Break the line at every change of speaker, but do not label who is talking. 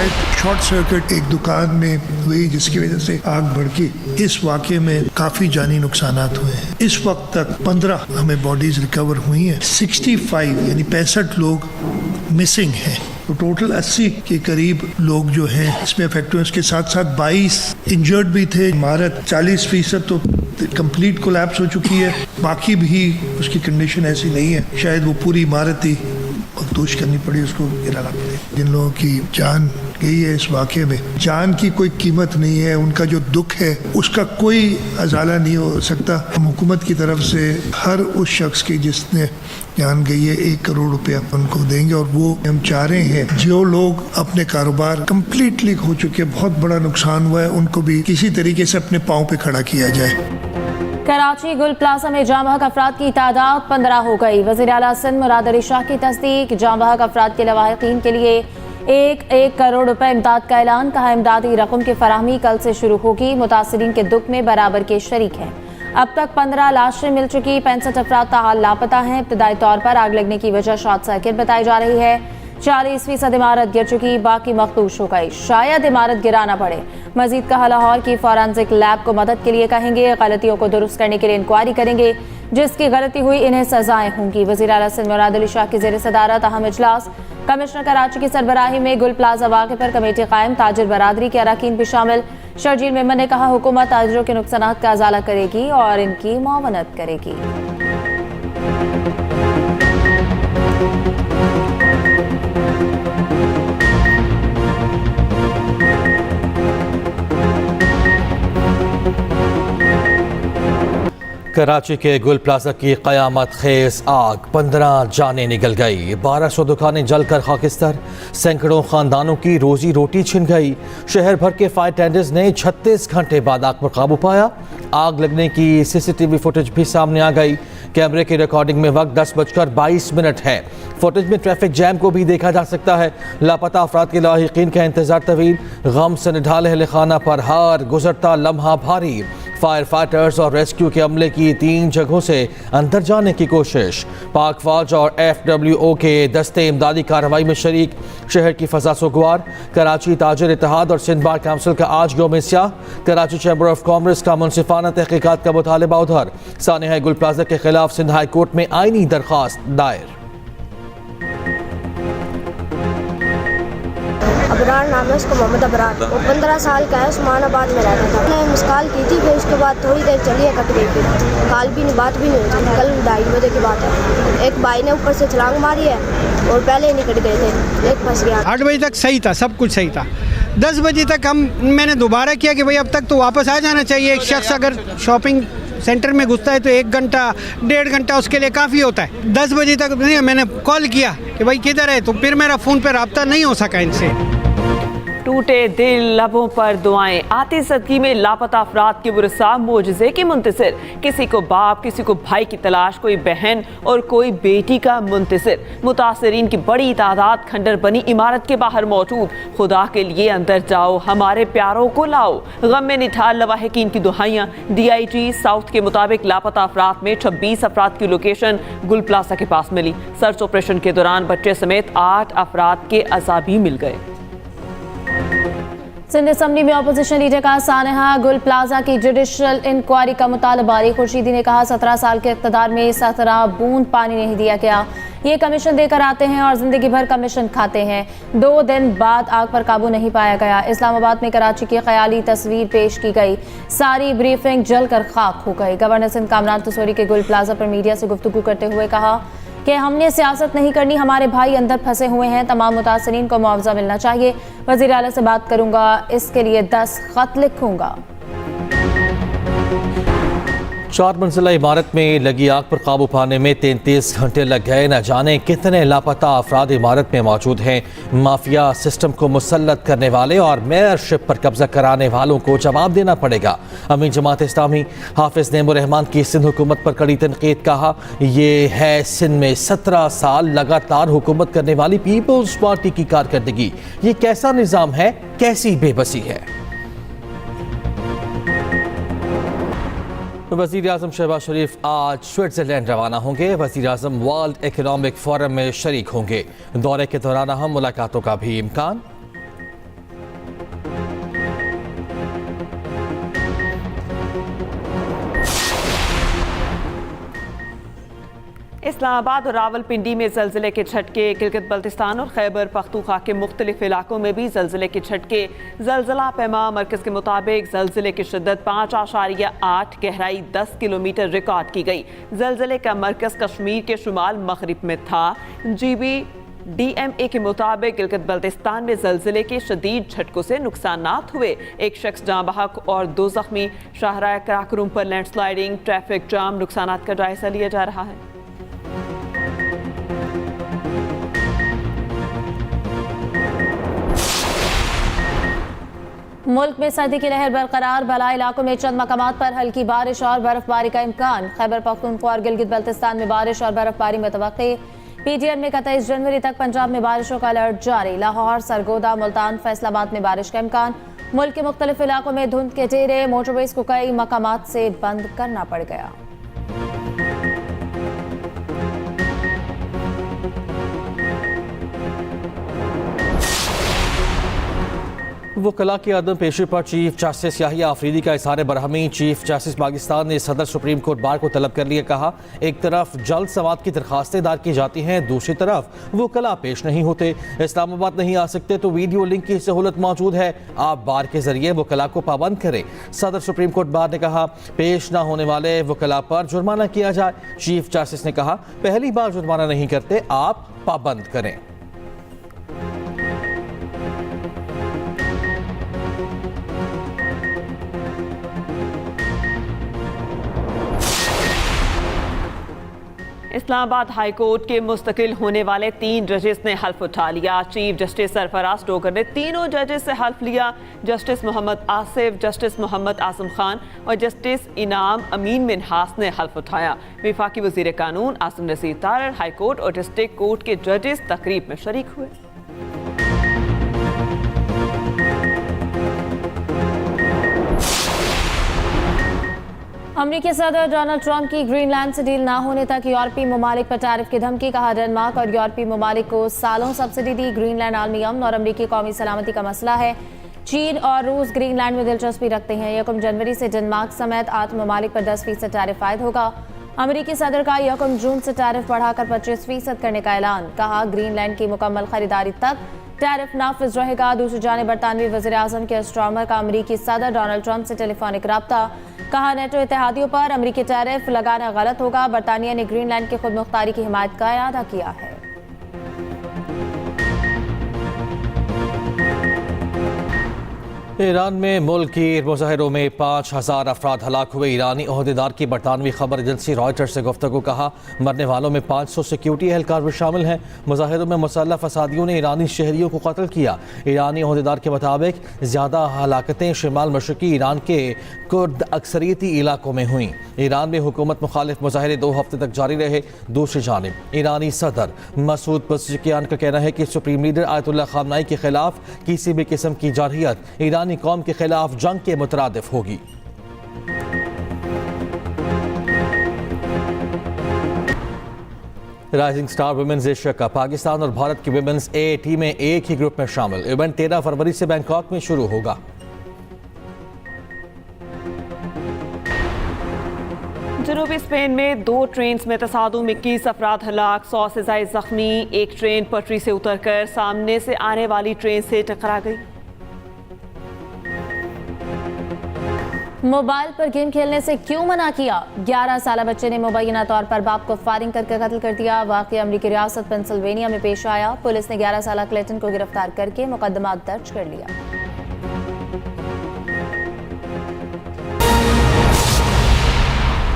शायद short circuit एक दुकान में हुई जिसकी वजह से आग भड़की। इस वाक़े में काफ़ी जानी नुकसानात हुए हैं। इस वक्त तक 15 हमें बॉडीज़ रिकवर हुई हैं। 65 यानी 65 लोग मिसिंग हैं। तो टोटल 80 के करीब लोग जो हैं इसमें अफेक्ट हुए। उसके साथ साथ 22 इंजर्ड भी थे। इमारत 40% तो कंप्लीट कोलैप्स हो चुकी है, बाकी भी उसकी कंडीशन ऐसी नहीं है, शायद वो पूरी इमारत ही मखदूश करनी पड़ी, उसको गिराना पड़े। जिन लोगों की जान गई है इस वाक़े में, जान की कोई कीमत नहीं है, उनका जो दुख है उसका कोई अजाला नहीं हो सकता। हम हुकूमत की तरफ से हर उस शख्स की जिसने जान गई है 1 करोड़ रुपया उनको देंगे। और वो हम चाह रहे हैं जो लोग अपने कारोबार कंप्लीटली हो चुके, बहुत बड़ा नुकसान हुआ है, उनको भी किसी तरीके से अपने पाँव पे खड़ा किया जाए।
कराची गुल प्लाजा में जाम बहक अफराद की तादाद 15 हो गई। वज़ीर आला सिंध मुराद अली शाह की तस्दीक। जाम बहक अफराद के लवाहिकीन के लिए 1 करोड़ रुपए इमदाद का ऐलान। कहा इमदादी रकम की फराहमी कल से शुरू होगी। मुतासिरीन के दुख में बराबर के शरीक हैं। अब तक 15 लाशें मिल चुकी। 65 अफराद ताहाल लापता हैं। इब्तदाई तौर पर आग लगने की वजह शॉर्ट सर्किट बताई जा रही है। 40% इमारत गिर चुकी, बाकी मखदूश हो गई। शायद इमारत गिराना पड़े। मजीद कहा लाहौर की फॉरेंसिक लैब को मदद के लिए कहेंगे। गलतियों को दुरुस्त करने के लिए इंक्वायरी करेंगे। जिसकी गलती हुई इन्हें सजाएं होंगी। वज़ीर आला सिंध मुराद अली शाह की ज़ेर सदारत अहम इजलास। कमिश्नर कराची की सरबराही में गुल प्लाजा वाक़े पर कमेटी कायम। ताजिर बरादरी के अरकान भी शामिल। शर्जील मेमन ने कहा हुकूमत ताजिरों के नुकसानात का अजाला करेगी और इनकी मुआवनत करेगी।
कराची के गुल प्लाजा की क़यामत खेज आग, 15 जानें निकल गई। 1200 दुकानें जलकर खाकिस्तान। सैकड़ों खानदानों की रोजी रोटी छिन गई। शहर भर के फायर टेंडर्स ने 36 घंटे बाद आग पर काबू पाया। आग लगने की CCTV फुटेज भी सामने आ गई। कैमरे की रिकॉर्डिंग में वक्त 10:22 है। फुटेज में ट्रैफिक जैम को भी देखा जा सकता है। लापता अफराद के लाहिकीन का इंतजार तवील। गम से निढाल अहलखाना पर हर गुजरता लम्हा भारी। फायर फाइटर्स और रेस्क्यू के अमले की 3 जगहों से अंदर जाने की कोशिश। पाक फौज और FWO के दस्ते इमदादी कार्रवाई में शरीक। शहर की फजा सुगवार। कराची ताजिर इत्तेहाद और सिंध बार काउंसिल का आज यौम स्याह। कराची चैम्बर ऑफ कॉमर्स का मुनसिफाना तहकीकात का मुतालबा उधर। सानिया गुल प्लाजा के खिलाफ सिंध हाई कोर्ट में आईनी दरख्वास्त दायर।
अबरार नाम है उसका, मोहम्मद अबरार। वो 15 साल का है, उस्मानाबाद में रहता था। मैंने मिस कॉल की थी, फिर उसके बाद थोड़ी देर चली है, कट गई। फिर कॉल भी नहीं, बात भी नहीं हुई। कल 2:30 बजे की बात है। एक भाई ने ऊपर से छलांग मारी है और पहले ही निकट गए थे, एक फंस गया।
8 बजे तक सही था, सब कुछ सही था। 10 बजे तक मैंने दोबारा किया कि भाई अब तक तो वापस आ जाना चाहिए। एक शख्स अगर शॉपिंग सेंटर में घुसता है तो 1 घंटा 1.5 घंटा उसके लिए काफ़ी होता है। 10 बजे तक नहीं, मैंने कॉल किया कि भाई किधर है, तो फिर मेरा फ़ोन पर रब्ता नहीं हो सका इनसे।
टूटे दिल, लबों पर दुआएं। आती सदगी में लापता अफराद के बुरसा मोजज़े के मुंतज़िर। किसी को बाप, किसी को भाई की तलाश, कोई बहन और कोई बेटी का मुंतज़िर। मुतासरीन की बड़ी तादाद खंडर बनी इमारत के बाहर मौजूद। खुदा के लिए अंदर जाओ, हमारे प्यारों को लाओ। गम में निठार लवाहिकीन की दुहाइयाँ। DIG साउथ के मुताबिक लापता अफराद में 26 अफराद की लोकेशन गुल प्लाजा के पास मिली। सर्च ऑपरेशन के दौरान बच्चे समेत 8 अफराद के अज़ा भी मिल गए।
सिंध असम्बली में अपोजिशन लीडर का सानहा गुल प्लाजा की जुडिशल इंक्वायरी का मुतालबा। अली खुर्शीदी ने कहा 17 साल के इक़्तिदार में 17 बूंद पानी नहीं दिया गया। ये कमीशन देकर आते हैं और जिंदगी भर कमीशन खाते हैं। 2 दिन बाद आग पर काबू नहीं पाया गया। इस्लामाबाद में कराची की ख्याली तस्वीर पेश की गई। सारी ब्रीफिंग जलकर खाक हो गई। गवर्नर सिंध कामरान तसूरी के गुल प्लाजा पर मीडिया से गुफ्तगू करते हुए कहा कि हमने सियासत नहीं करनी, हमारे भाई अंदर फंसे हुए हैं, तमाम मुतासरीन को मुआवजा मिलना चाहिए। वज़ीर आला से बात करूंगा, इसके लिए 10 खत लिखूंगा।
4 मंजिला इमारत में लगी आग पर काबू पाने में 33 घंटे लग गए। न जाने कितने लापता अफराद इमारत में मौजूद हैं। माफिया सिस्टम को मुसल्लत करने वाले और मेयरशिप पर कब्जा कराने वालों को जवाब देना पड़ेगा। अमीन जमात इस्लामी हाफिज नेमुर रहमान की सिंध हुकूमत पर कड़ी तनकीद। कहा यह है सिंध में 17 साल लगातार हुकूमत करने वाली पीपल्स पार्टी की कारकर्दगी। ये कैसा निज़ाम है, कैसी बेबसी है। वज़ीर आज़म शहबाज शरीफ आज स्विट्ज़रलैंड रवाना होंगे। वज़ीर आज़म वर्ल्ड इकनॉमिक फोरम में शरीक होंगे। दौरे के दौरान अहम मुलाकातों का भी इम्कान।
इस्लामाबाद और रावलपिंडी में जलजिले के झटके, गिलगित बल्तिस्तान और खैबर पख्तूनख्वा के मुख्तलिफ इलाकों में भी जलजिले के झटके। जलजिला पैमा मरकज़ के मुताबिक जलजिले की शिद्दत 5.8, गहराई 10 किलोमीटर रिकॉर्ड की गई। जलजिले का मरकज़ कश्मीर के शुमाल मगरिब में था। GBDMA के मुताबिक गिलगित बल्तिस्तान में जलजिले के शदीद झटकों से नुकसानात हुए। एक शख्स जाँ बहक और 2 जख्मी। शाहराह कराकरुम पर लैंडस्लाइडिंग, ट्रैफिक जाम, नुकसानात का जायजा लिया जा रहा है।
मुल्क में सर्दी की लहर बरकरार, बलाई इलाकों में चंद मकामात पर हल्की बारिश और बर्फबारी का इम्कान। खैबर पख्तूनख्वा और गिलगित बल्तिस्तान में बारिश और बर्फबारी मुतवक्की। PTN में 31 जनवरी तक पंजाब में बारिशों का अलर्ट जारी। लाहौर, सरगोदा, मुल्तान, फैसलाबाद में बारिश का इम्कान। मुल्क के मुख्तलिफ इलाकों में धुंध के टेरे, मोटरवेज को कई मकामात से बंद करना पड़ गया।
वकला की अदम पेशी पर चीफ जस्टिस याहिया आफरीदी का इज़हार बरहमी। चीफ जस्टिस पाकिस्तान ने सदर सुप्रीम कोर्ट बार को तलब कर लिया। कहा, एक तरफ जल्द समात की दरखास्तें दायर की जाती हैं, दूसरी तरफ वकला पेश नहीं होते। इस्लामाबाद नहीं आ सकते तो वीडियो लिंक की सहूलत मौजूद है, आप बार के जरिए वकला को पाबंद करें। सदर सुप्रीम कोर्ट बार ने कहा, पेश न होने वाले वकला पर जुर्माना किया जाए। चीफ जस्टिस ने कहा, पहली बार जुर्माना नहीं करते, आप पाबंद करें।
इस्लामाबाद हाई कोर्ट के मुस्तकिल होने वाले 3 जजेस ने हल्फ उठा लिया। चीफ जस्टिस सरफराज टोकर ने तीनों जजेस से हल्फ लिया। जस्टिस मोहम्मद आसिफ, जस्टिस मोहम्मद आजम खान और जस्टिस इनाम अमीन मिनहास ने हल्फ उठाया। वफाकी वजीर कानून आसिम नसीर तारड़, हाई कोर्ट और डिस्ट्रिक्ट कोर्ट के जजेस तकरीब में शरीक हुए।
अमरीकी सदर डोनाल्ड ट्रंप की ग्रीनलैंड से डील ना होने तक यूरोपीय ममालिक पर टैरिफ की धमकी। कहा, डेनमार्क और यूरोपीय ममालिक को सालों सब्सिडी दी। ग्रीनलैंड आलमी अमन और अमरीकी कौमी सलामती का मसला है। चीन और रूस ग्रीनलैंड में दिलचस्पी रखते हैं। 1 जनवरी से डेनमार्क समेत 8 ममालिक पर 10% टैरिफ आयद होगा। अमरीकी सदर का 1 जून से टैरिफ बढ़ाकर 25% करने का ऐलान। कहा, ग्रीनलैंड की मुकम्मल खरीदारी तक टैरिफ नाफिज रहेगा। दूसरी जानिब बरतानवी वज़ीर आज़म के स्टार्मर का अमरीकी सदर डोनाल्ड ट्रंप से टेलीफोनिक रब्ता। कहा, नेटो इत्तेहादियों पर अमरीकी टैरिफ लगाना गलत होगा। बरतानिया ने ग्रीनलैंड की खुद मुख्तारी की हिमायत का इरादा किया है।
ईरान में मुल्क की मुजाहिरों में 5000 अफराद हलाक हुए। ईरानी ओहदेदार की बरतानवी खबर एजेंसी रॉयटर्स से गुफ्तगू। कहा, मरने वालों में 500 सिक्योरिटी एहलकार भी शामिल हैं। मुजाहिरों में मुसल्लह फसादियों ने ईरानी शहरियों को कत्ल किया। ईरानी ओहदेदार के मुताबिक ज़्यादा हलाकतें शिमाल मशरकी ईरान के कुर्द अक्सरियती इलाकों में हुई। ईरान में हुकूमत मुखालिफ मुजाहरे 2 हफ्ते तक जारी रहे। दूसरी जानिब ईरानी सदर मसूद पज़ेश्कियान का कहना है कि सुप्रीम लीडर आयतुल्लाह ख़ामनाई के खिलाफ किसी भी किस्म की जारहियत ईरानी कौम के खिलाफ जंग के मुतरादिफ होगी। Rising star women's Asia cup, Pakistan और भारत की वुमेन्स ए टीम में एक ही ग्रुप में शामिल। इवेंट 13 फरवरी से बैंकॉक में शुरू होगा।
जनूबी स्पेन में 2 ट्रेन में तसादुम, 21 अफराद हलाक, 100 से ज़ायद जख्मी। एक ट्रेन पटरी से उतरकर सामने से आने वाली ट्रेन से टकरा गई।
मोबाइल पर गेम खेलने से क्यों मना किया? 11 साल बच्चे ने मुबैना तौर पर बाप को फायरिंग करके कत्ल कर दिया। वाक़या अमरीकी रियासत पेंसिल्वेनिया में पेश आया। पुलिस ने 11 साल क्लेटन को गिरफ्तार करके मुकदमा दर्ज कर लिया।